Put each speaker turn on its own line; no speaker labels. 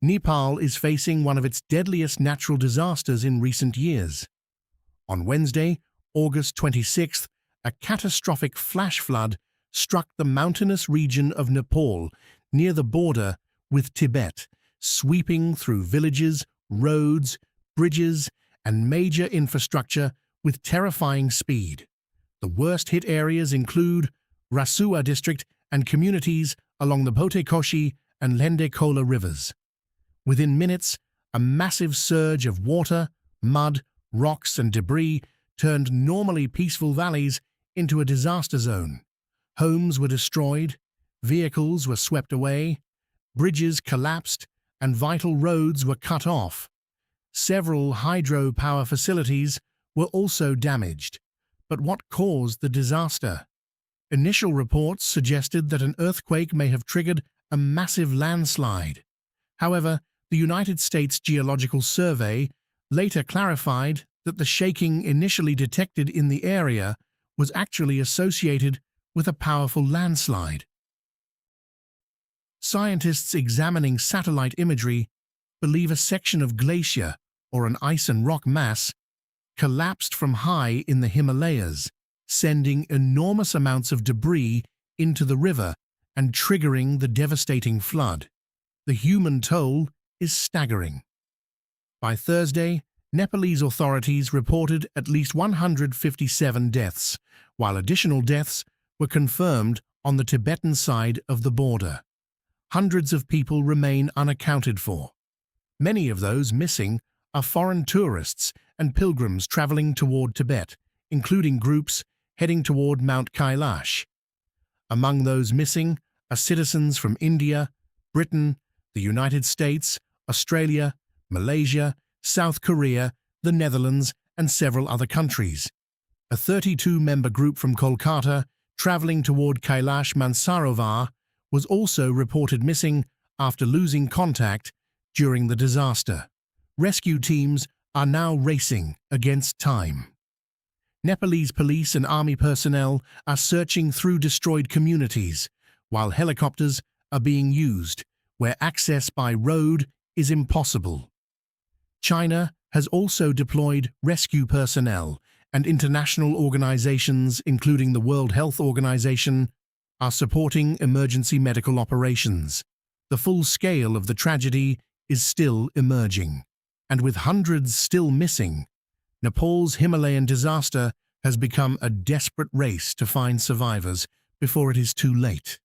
Nepal is facing one of its deadliest natural disasters in recent years. On Wednesday, August 26th, a catastrophic flash flood struck the mountainous region of Nepal near the border with Tibet, sweeping through villages, roads, bridges, and major infrastructure with terrifying speed. The worst-hit areas include Rasuwa district and communities along the Potekoshi and Lendekola rivers. Within minutes, a massive surge of water, mud, rocks, and debris turned normally peaceful valleys into a disaster zone. Homes were destroyed, vehicles were swept away, bridges collapsed, and vital roads were cut off. Several hydropower facilities were also damaged. But what caused the disaster? Initial reports suggested that an earthquake may have triggered a massive landslide. However, the United States Geological Survey later clarified that the shaking initially detected in the area was actually associated with a powerful landslide. Scientists examining satellite imagery believe a section of glacier, or an ice and rock mass, collapsed from high in the Himalayas, sending enormous amounts of debris into the river and triggering the devastating flood. The human toll is staggering. By Thursday, Nepalese authorities reported at least 157 deaths, while additional deaths were confirmed on the Tibetan side of the border. Hundreds of people remain unaccounted for. Many of those missing are foreign tourists and pilgrims traveling toward Tibet, including groups heading toward Mount Kailash. Among those missing are citizens from India, Britain, the United States, Australia, Malaysia, South Korea, the Netherlands, and several other countries. A 32-member group from Kolkata traveling toward Kailash Mansarovar was also reported missing after losing contact during the disaster. Rescue teams are now racing against time. Nepalese police and army personnel are searching through destroyed communities, while helicopters are being used where access by road is impossible. China has also deployed rescue personnel, and international organizations, including the World Health Organization, are supporting emergency medical operations. The full scale of the tragedy is still emerging, and with hundreds still missing, Nepal's Himalayan disaster has become a desperate race to find survivors before it is too late.